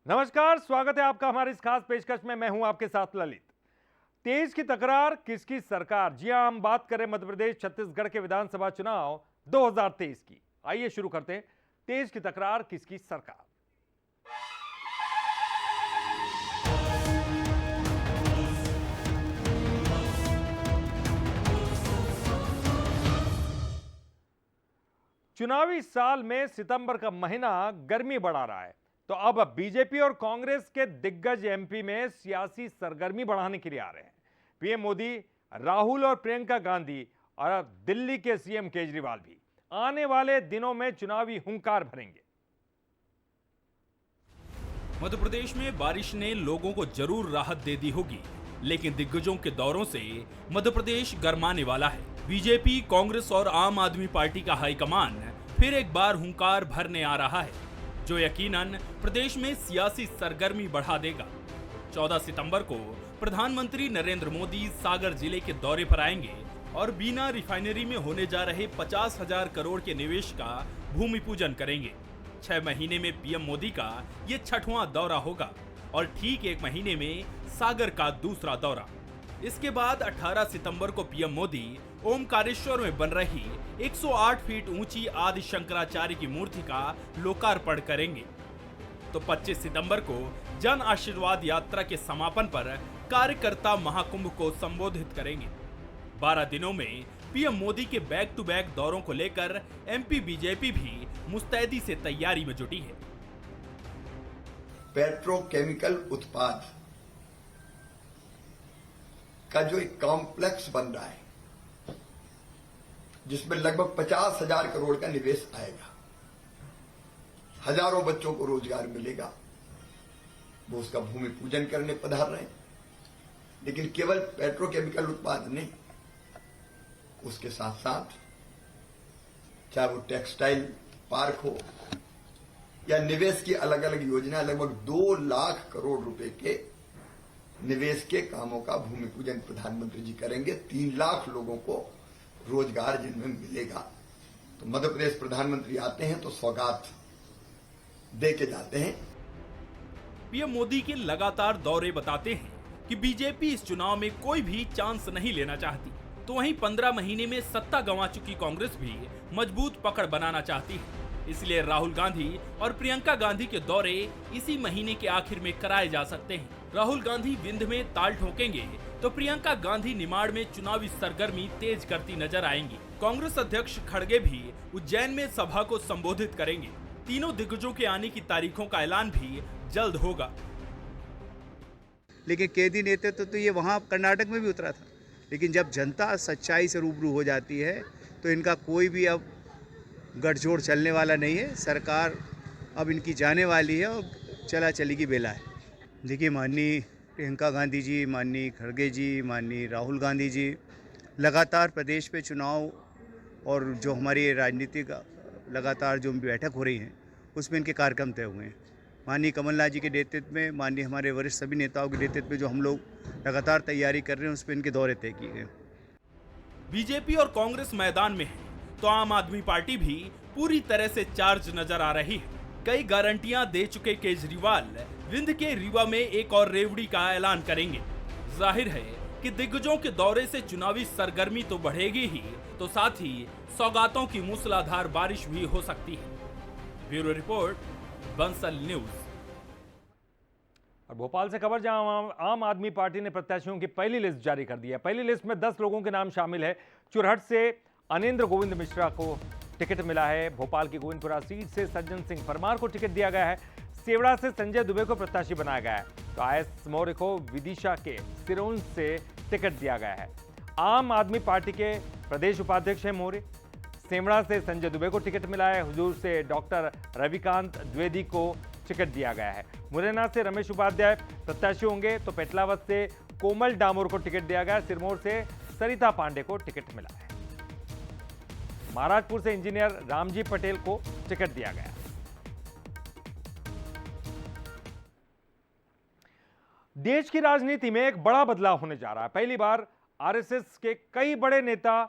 नमस्कार, स्वागत है आपका हमारे इस खास पेशकश में। मैं हूं आपके साथ ललित। तेज की तकरार किसकी सरकार। जी हां, हम बात करें मध्य प्रदेश छत्तीसगढ़ के विधानसभा चुनाव 2023 की। आइए शुरू करते हैं। तेज की तकरार किसकी सरकार। चुनावी साल में सितंबर का महीना गर्मी बढ़ा रहा है, तो अब बीजेपी और कांग्रेस के दिग्गज एमपी में सियासी सरगर्मी बढ़ाने के लिए आ रहे हैं। पीएम मोदी, राहुल और प्रियंका गांधी और अब दिल्ली के सीएम केजरीवाल भी आने वाले दिनों में चुनावी हुंकार भरेंगे। मध्य प्रदेश में बारिश ने लोगों को जरूर राहत दे दी होगी, लेकिन दिग्गजों के दौरों से मध्य प्रदेश गरमाने वाला है। बीजेपी, कांग्रेस और आम आदमी पार्टी का हाईकमान फिर एक बार हुंकार भरने आ रहा है, जो यकीनन प्रदेश में सियासी सरगर्मी बढ़ा देगा। 14 सितंबर को प्रधानमंत्री नरेंद्र मोदी सागर जिले के दौरे पर आएंगे और बीना रिफाइनरी में होने जा रहे 50,000 करोड़ के निवेश का भूमि पूजन करेंगे। 6 महीने में पीएम मोदी का ये 6वां दौरा होगा और ठीक 1 महीने में सागर का दूसरा दौरा। इसके बाद 18 सितंबर को पीएम मोदी ओमकारेश्वर में बन रही 108 फीट ऊंची आदि शंकराचार्य की मूर्ति का लोकार्पण करेंगे। तो 25 सितंबर को जन आशीर्वाद यात्रा के समापन पर कार्यकर्ता महाकुंभ को संबोधित करेंगे। 12 दिनों में पीएम मोदी के बैक टू बैक दौरों को लेकर एमपी बीजेपी भी मुस्तैदी से तैयारी में जुटी है। पेट्रोकेमिकल उत्पाद का जो एक कॉम्प्लेक्स बन रहा है, जिसमें लगभग 50,000 करोड़ का निवेश आएगा, हजारों बच्चों को रोजगार मिलेगा, वो उसका भूमि पूजन करने पधार रहे हैं। लेकिन केवल पेट्रोकेमिकल उत्पाद नहीं, उसके साथ साथ चाहे वो टेक्सटाइल पार्क हो या निवेश की अलग अलग योजना, लगभग 2 लाख करोड़ रुपए के निवेश के कामों का भूमि पूजन प्रधानमंत्री जी करेंगे। 3 लाख लोगों को रोजगार जिनमें मिलेगा। तो मध्य प्रदेश प्रधानमंत्री आते हैं तो सौगात दे के जाते हैं। पीएम मोदी के लगातार दौरे बताते हैं कि बीजेपी इस चुनाव में कोई भी चांस नहीं लेना चाहती, तो वहीं 15 महीने में सत्ता गंवा चुकी कांग्रेस भी मजबूत पकड़ बनाना चाहती है। इसलिए राहुल गांधी और प्रियंका गांधी के दौरे इसी महीने के आखिर में कराए जा सकते हैं। राहुल गांधी विंध्य में ताल ठोकेंगे तो प्रियंका गांधी निमाड़ में चुनावी सरगर्मी तेज करती नजर आएंगी। कांग्रेस अध्यक्ष खड़गे भी उज्जैन में सभा को संबोधित करेंगे। तीनों दिग्गजों के आने की तारीखों का ऐलान भी जल्द होगा। लेकिन कैदी नेतृत्व तो ये वहाँ कर्नाटक में भी उतरा था, लेकिन जब जनता सच्चाई से रूबरू हो जाती है तो इनका कोई भी अब गठजोड़ चलने वाला नहीं है। सरकार अब इनकी जाने वाली है और चला चली की बेला है। देखिए, माननीय प्रियंका गांधी जी, माननीय खड़गे जी, माननीय राहुल गांधी जी लगातार प्रदेश पे चुनाव और जो हमारी राजनीतिक लगातार जो बैठक हो रही हैं उसमें इनके कार्यक्रम तय हुए हैं। माननीय कमलनाथ जी के नेतृत्व में, माननीय हमारे वरिष्ठ सभी नेताओं के नेतृत्व में जो हम लोग लगातार तैयारी कर रहे हैं, उस पर इनके दौरे तय किए गए। बीजेपी और कांग्रेस मैदान में है तो आम आदमी पार्टी भी पूरी तरह से चार्ज नजर आ रही है। कई गारंटियां दे चुके केजरीवाल विंध्य के रीवा में एक और रेवड़ी का ऐलान करेंगे। जाहिर है कि दिग्गजों के दौरे से चुनावी सरगर्मी तो बढ़ेगी ही, तो साथ ही सौगातों की मूसलाधार बारिश भी हो सकती है। Bureau report, Bansal news. और भोपाल से खबर, जहां आम आदमी पार्टी ने प्रत्याशियों की पहली लिस्ट जारी कर दी है। पहली लिस्ट में 10 लोगों के नाम शामिल है। चुरहट से अनिंद्र गोविंद मिश्रा को टिकट मिला है। भोपाल की गोविंदपुरा सीट से सज्जन सिंह परमार को टिकट दिया गया है। सेवड़ा से संजय दुबे को प्रत्याशी बनाया गया है। तो आईएस मौर्य को विदिशा के सिरोंज से टिकट दिया गया है। आम आदमी पार्टी के प्रदेश उपाध्यक्ष हैं मौर्य। सेवड़ा से संजय दुबे को टिकट मिला है। हुजूर से डॉक्टर रविकांत द्विवेदी को टिकट दिया गया है। मुरैना से रमेश उपाध्याय प्रत्याशी होंगे। तो पेटलावत से कोमल डामोर को टिकट दिया गया। सिरमौर से सरिता पांडे को टिकट मिला है। महाराजपुर से इंजीनियर रामजी पटेल को टिकट दिया गया। देश की राजनीति में एक बड़ा बदलाव होने जा रहा है। पहली बार आरएसएस के कई बड़े नेता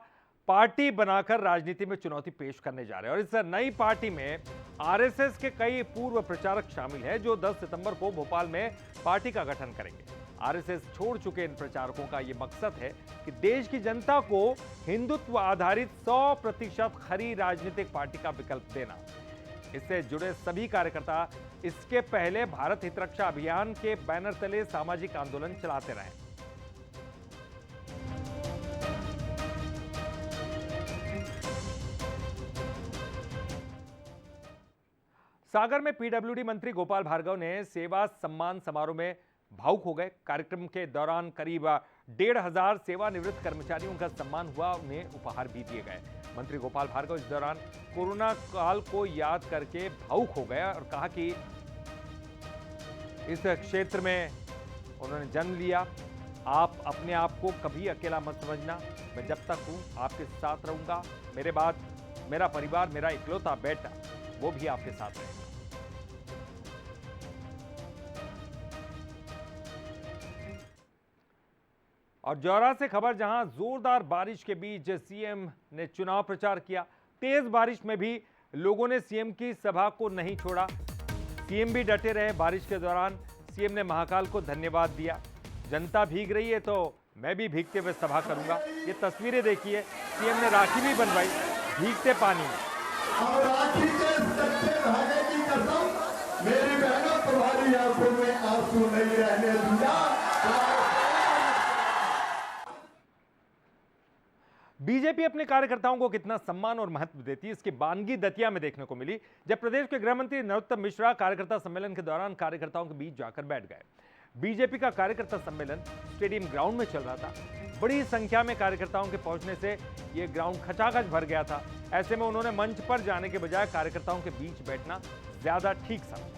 पार्टी बनाकर राजनीति में चुनौती पेश करने जा रहे हैं। और इस नई पार्टी में आरएसएस के कई पूर्व प्रचारक शामिल हैं जो 10 सितंबर को भोपाल में पार्टी का गठन करेंगे। आरएसएस छोड़ चुके इन प्रचारकों का यह मकसद है कि देश की जनता को हिंदुत्व आधारित 100% खरी राजनीतिक पार्टी का विकल्प देना। इससे जुड़े सभी कार्यकर्ता इसके पहले भारत हित रक्षा अभियान के बैनर तले सामाजिक आंदोलन चलाते रहे। सागर में पीडब्ल्यूडी मंत्री गोपाल भार्गव ने सेवा सम्मान समारोह में भावुक हो गए। कार्यक्रम के दौरान करीब 1,500 सेवानिवृत्त कर्मचारियों का सम्मान हुआ, उन्हें उपहार भी दिए गए। मंत्री गोपाल भार्गव इस दौरान कोरोना काल को याद करके भावुक हो गए और कहा कि इस क्षेत्र में उन्होंने जन्म लिया। आप अपने आप को कभी अकेला मत समझना, मैं जब तक हूं आपके साथ रहूंगा। मेरे बाद मेरा परिवार, मेरा इकलौता बेटा, वो भी आपके साथ रहेगा। और जौरा से खबर, जहां जोरदार बारिश के बीच सीएम ने चुनाव प्रचार किया। तेज बारिश में भी लोगों ने सीएम की सभा को नहीं छोड़ा। सीएम भी डटे रहे। बारिश के दौरान सीएम ने महाकाल को धन्यवाद दिया। जनता भीग रही है तो मैं भी भीगते हुए सभा करूंगा। ये तस्वीरें देखिए, सीएम ने राखी भी बनवाई भीगते पानी में। और राखी के सच्चे धागे की कसम, मेरी बहनों तुम्हारी आंखों में आंसू नहीं रहने दूंगा। बीजेपी अपने कार्यकर्ताओं को कितना सम्मान और महत्व देती है, इसकी बानगी दतिया में देखने को मिली, जब प्रदेश के गृह मंत्री नरोत्तम मिश्रा कार्यकर्ता सम्मेलन के दौरान कार्यकर्ताओं के बीच जाकर बैठ गए। बीजेपी का कार्यकर्ता सम्मेलन स्टेडियम ग्राउंड में चल रहा था। बड़ी संख्या में कार्यकर्ताओं के पहुंचने से यह ग्राउंड खचाखच भर गया था। ऐसे में उन्होंने मंच पर जाने के बजाय कार्यकर्ताओं के बीच बैठना ज्यादा ठीक समझा।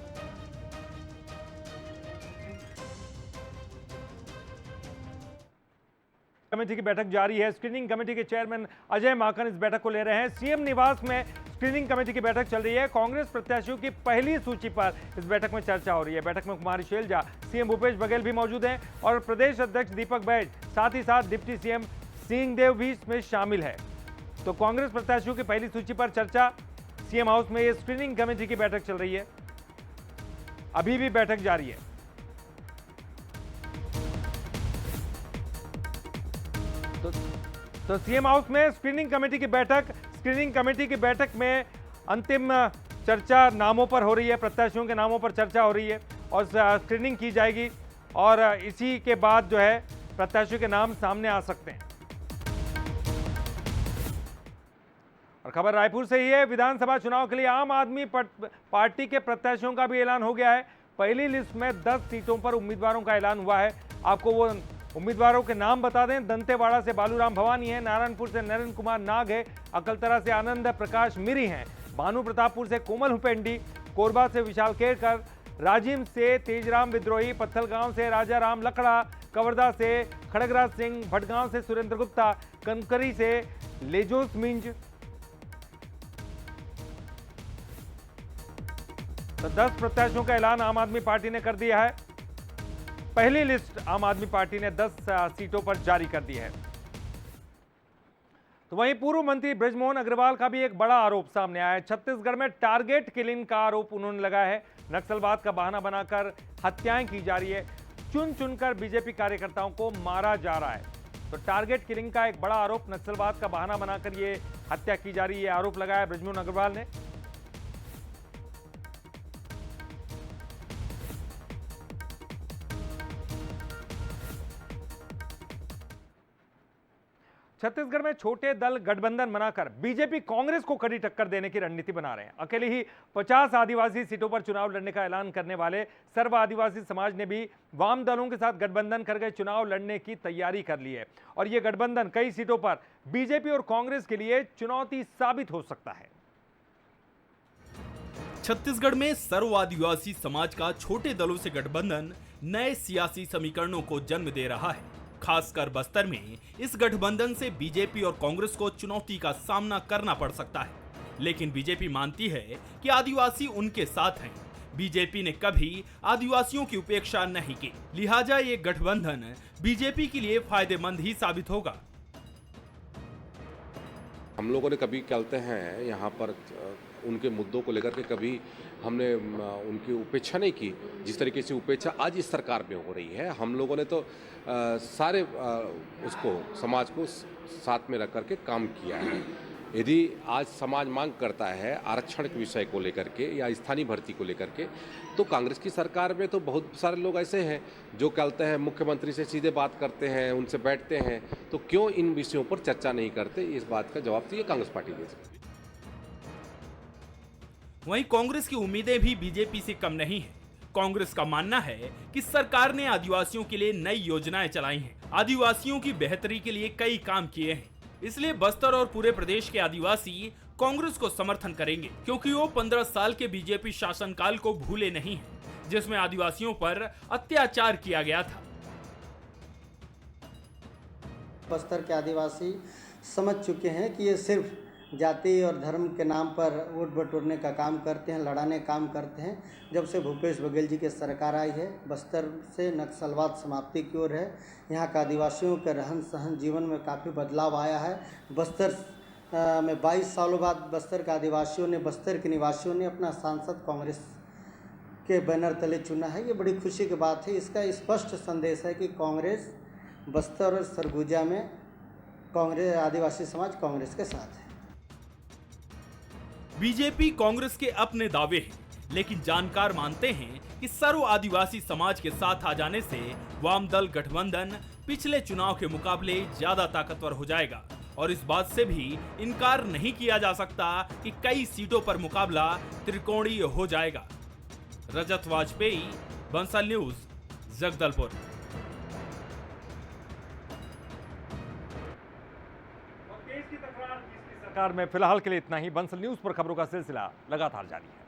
कमेटी की बैठक जारी है। स्क्रीनिंग कमेटी के चेयरमैन अजय माकन इस बैठक को ले रहे हैं। सीएम निवास में स्क्रीनिंग कमेटी की बैठक चल रही है। कांग्रेस प्रत्याशियों की पहली सूची पर इस बैठक में चर्चा हो रही है। बैठक में कुमारी शैलजा, सीएम भूपेश बघेल भी मौजूद हैं और प्रदेश अध्यक्ष दीपक बैज, साथ ही साथ डिप्टी सीएम सिंहदेव भी इसमें शामिल है। तो कांग्रेस प्रत्याशियों की पहली सूची पर चर्चा, सीएम हाउस में ये स्क्रीनिंग कमेटी की बैठक चल रही है। अभी भी बैठक जारी है। तो सीएम हाउस में स्क्रीनिंग कमेटी की बैठक में अंतिम चर्चा नामों पर हो रही है। प्रत्याशियों के नामों पर चर्चा हो रही है और स्क्रीनिंग की जाएगी और इसी के बाद जो है प्रत्याशियों के नाम सामने आ सकते हैं। और खबर रायपुर से ही है। विधानसभा चुनाव के लिए आम आदमी पार्टी के प्रत्याशियों का भी ऐलान हो गया है। पहली लिस्ट में 10 सीटों पर उम्मीदवारों का ऐलान हुआ है। आपको वो उम्मीदवारों के नाम बता दें। दंतेवाड़ा से बालूराम भवानी है, नारायणपुर से नरेंद्र कुमार नाग है, अकलतरा से आनंद प्रकाश मिरी हैं, भानु प्रतापपुर से कोमल हुपेंडी, कोरबा से विशाल केरकर, राजिम से तेजराम विद्रोही, पत्थलगांव से राजा राम लकड़ा, कवर्धा से खड़गराज सिंह, भटगांव से सुरेंद्र गुप्ता, कनकरी से लेजोस मिंज। तो 10 प्रत्याशियों का ऐलान आम आदमी पार्टी ने कर दिया है। पहली लिस्ट आम आदमी पार्टी ने 10 सीटों पर जारी कर दी है। तो वहीं पूर्व मंत्री बृजमोहन अग्रवाल का भी एक बड़ा आरोप सामने आया है। छत्तीसगढ़ में टारगेट किलिंग का आरोप उन्होंने लगाया है। नक्सलवाद का बहाना बनाकर हत्याएं की जा रही है। चुन चुनकर बीजेपी कार्यकर्ताओं को मारा जा रहा है। तो टारगेट किलिंग का एक बड़ा आरोप, नक्सलवाद का बहाना बनाकर ये हत्या की जा रही है, आरोप लगाया बृजमोहन अग्रवाल ने। छत्तीसगढ़ में छोटे दल गठबंधन बनाकर बीजेपी कांग्रेस को कड़ी टक्कर देने की रणनीति बना रहे हैं। अकेले ही 50 आदिवासी सीटों पर चुनाव लड़ने का ऐलान करने वाले सर्व आदिवासी समाज ने भी वाम दलों के साथ गठबंधन करके चुनाव लड़ने की तैयारी कर ली है और यह गठबंधन कई सीटों पर बीजेपी और कांग्रेस के लिए चुनौती साबित हो सकता है। छत्तीसगढ़ में सर्व आदिवासी समाज का छोटे दलों से गठबंधन नए सियासी समीकरणों को जन्म दे रहा है। खासकर बस्तर में इस गठबंधन से बीजेपी और कांग्रेस को चुनौती का सामना करना पड़ सकता है। लेकिन बीजेपी मानती है कि आदिवासी उनके साथ हैं। बीजेपी ने कभी आदिवासियों की उपेक्षा नहीं की, लिहाजा ये गठबंधन बीजेपी के लिए फायदेमंद ही साबित होगा। हम लोगों ने कभी कहते हैं यहाँ पर उनके मुद्दों को लेकर के कभी हमने उनकी उपेक्षा नहीं की। जिस तरीके से उपेक्षा आज इस सरकार में हो रही है, हम लोगों ने तो सारे उसको समाज को साथ में रख करके काम किया है। यदि आज समाज मांग करता है आरक्षण के विषय को लेकर के या स्थानीय भर्ती को लेकर के, तो कांग्रेस की सरकार में तो बहुत सारे लोग ऐसे हैं जो कहते हैं मुख्यमंत्री से सीधे बात करते हैं, उनसे बैठते हैं, तो क्यों इन विषयों पर चर्चा नहीं करते? इस बात का जवाब तो ये कांग्रेस पार्टी दे सकती है। वहीं कांग्रेस की उम्मीदें भी बीजेपी से कम नहीं है। कांग्रेस का मानना है कि सरकार ने आदिवासियों के लिए नई योजनाएं चलाई हैं, आदिवासियों की बेहतरी के लिए कई काम किए हैं। इसलिए बस्तर और पूरे प्रदेश के आदिवासी कांग्रेस को समर्थन करेंगे, क्योंकि वो 15 साल के बीजेपी शासनकाल को भूले नहीं हैं, जिसमें आदिवासियों पर अत्याचार किया गया था। बस्तर के आदिवासी समझ चुके हैं कि ये सिर्फ जाति और धर्म के नाम पर वोट बटोरने का काम करते हैं, लड़ाने का काम करते हैं। जब से भूपेश बघेल जी की सरकार आई है, बस्तर से नक्सलवाद समाप्ति की ओर है। यहाँ के आदिवासियों के रहन सहन जीवन में काफ़ी बदलाव आया है। बस्तर में 22 सालों बाद बस्तर के आदिवासियों ने, बस्तर के निवासियों ने अपना सांसद कांग्रेस के बैनर तले चुना है। ये बड़ी खुशी की बात है। इसका स्पष्ट संदेश है कि कांग्रेस बस्तर और सरगुजा में कांग्रेस, आदिवासी समाज कांग्रेस के साथ है। बीजेपी कांग्रेस के अपने दावे हैं, लेकिन जानकार मानते हैं कि सर्व आदिवासी समाज के साथ आ जाने से वाम दल गठबंधन पिछले चुनाव के मुकाबले ज्यादा ताकतवर हो जाएगा। और इस बात से भी इनकार नहीं किया जा सकता कि कई सीटों पर मुकाबला त्रिकोणीय हो जाएगा। रजत वाजपेयी, बंसल न्यूज, जगदलपुर। सरकार में फिलहाल के लिए इतना ही। बंसल न्यूज पर खबरों का सिलसिला लगातार जारी है।